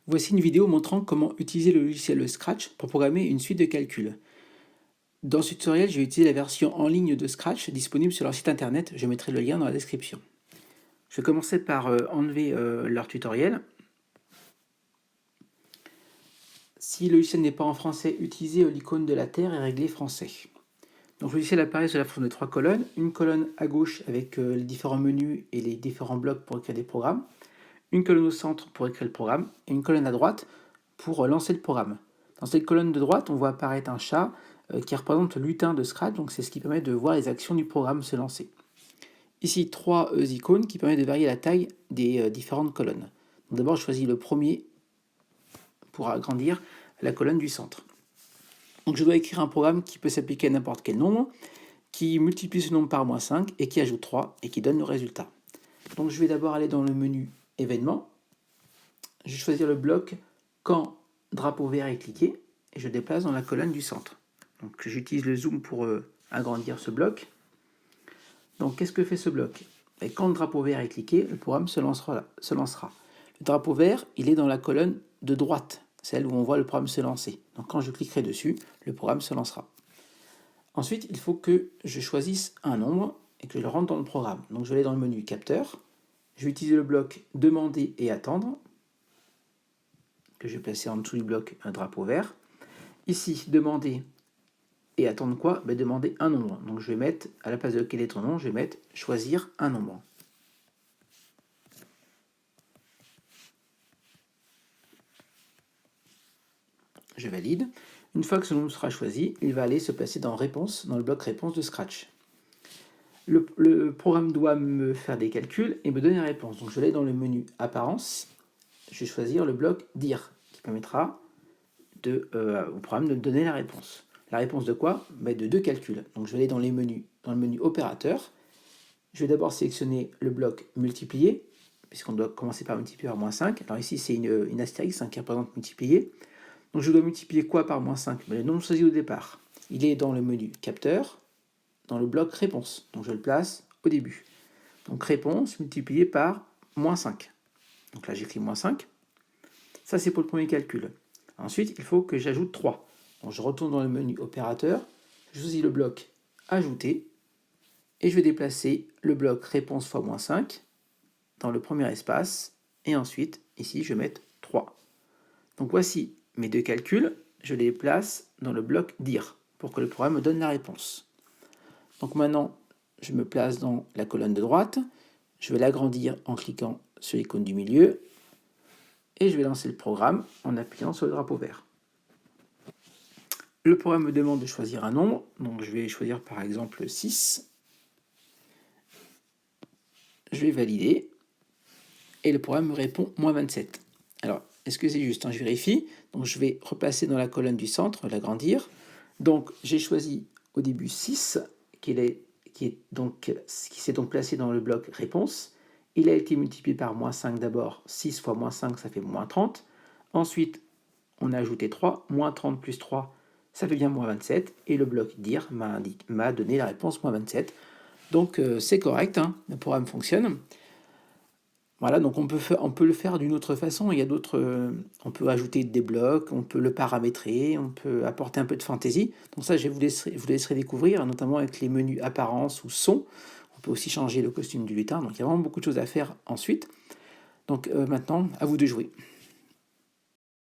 Voici une vidéo montrant comment utiliser le logiciel Scratch pour programmer une suite de calculs. Dans ce tutoriel, je vais utiliser la version en ligne de Scratch disponible sur leur site internet. Je mettrai le lien dans la description. Je vais commencer par enlever leur tutoriel. Si le logiciel n'est pas en français, utilisez l'icône de la Terre et réglez français. Donc le logiciel apparaît sous la forme de 3 colonnes. Une colonne à gauche avec les différents menus et les différents blocs pour écrire des programmes. Une colonne au centre pour écrire le programme et une colonne à droite pour lancer le programme. Dans cette colonne de droite, on voit apparaître un chat qui représente le lutin de Scratch, donc c'est ce qui permet de voir les actions du programme se lancer. Ici, 3 icônes qui permettent de varier la taille des différentes colonnes. D'abord, je choisis le premier pour agrandir la colonne du centre. Donc je dois écrire un programme qui peut s'appliquer à n'importe quel nombre, qui multiplie ce nombre par -5 et qui ajoute 3 et qui donne le résultat. Donc je vais d'abord aller dans le menu événements. Je vais choisir le bloc quand drapeau vert est cliqué et je déplace dans la colonne du centre. Donc j'utilise le zoom pour agrandir ce bloc. Donc qu'est-ce que fait ce bloc? Et quand le drapeau vert est cliqué, le programme se lancera. Le drapeau vert, il est dans la colonne de droite, celle où on voit le programme se lancer. Donc quand je cliquerai dessus, le programme se lancera. Ensuite, il faut que je choisisse un nombre et que je le rentre dans le programme. Donc je vais aller dans le menu capteur. Je vais utiliser le bloc demander et attendre, que je vais placer en dessous du bloc un drapeau vert. Ici, demander et attendre quoi? Demander un nombre. Donc je vais mettre, à la place de quel est ton nom, je vais mettre choisir un nombre. Je valide. Une fois que ce nombre sera choisi, il va aller se placer dans réponse, dans le bloc réponse de Scratch. Le programme doit me faire des calculs et me donner la réponse. Donc je vais aller dans le menu apparence, je vais choisir le bloc dire, qui permettra au programme de me donner la réponse. La réponse de quoi? De 2 calculs. Donc je vais aller dans le menu opérateur. Je vais d'abord sélectionner le bloc multiplier, puisqu'on doit commencer par multiplier par -5. Alors ici c'est une astérix qui représente multiplier. Donc je dois multiplier quoi par -5? Le nombre choisi au départ. Il est dans le menu capteur, dans le bloc réponse. Donc je le place au début. Donc réponse multiplié par -5. Donc là j'écris -5. Ça c'est pour le premier calcul. Ensuite il faut que j'ajoute 3. Donc je retourne dans le menu opérateur, je choisis le bloc ajouter et je vais déplacer le bloc réponse fois -5 dans le premier espace et ensuite ici je vais mettre 3. Donc voici mes 2 calculs, je les place dans le bloc dire pour que le programme me donne la réponse. Donc maintenant je me place dans la colonne de droite, je vais l'agrandir en cliquant sur l'icône du milieu et je vais lancer le programme en appuyant sur le drapeau vert. Le programme me demande de choisir un nombre, donc je vais choisir par exemple 6. Je vais valider et le programme me répond -27. Alors, est-ce que c'est juste? Je vérifie. Donc je vais replacer dans la colonne du centre, l'agrandir. Donc j'ai choisi au début 6, qui s'est donc placé dans le bloc réponse. Il a été multiplié par -5 d'abord. 6 fois -5, ça fait -30. Ensuite, on a ajouté 3. -30 plus 3, ça fait bien -27. Et le bloc dire m'a donné la réponse -27. Donc c'est correct, hein, le programme fonctionne. Voilà, donc on peut le faire d'une autre façon. Il y a on peut ajouter des blocs, on peut le paramétrer, on peut apporter un peu de fantaisie. Donc ça, je vous laisserai découvrir, notamment avec les menus apparence ou son. On peut aussi changer le costume du lutin. Donc il y a vraiment beaucoup de choses à faire ensuite. Donc maintenant, à vous de jouer.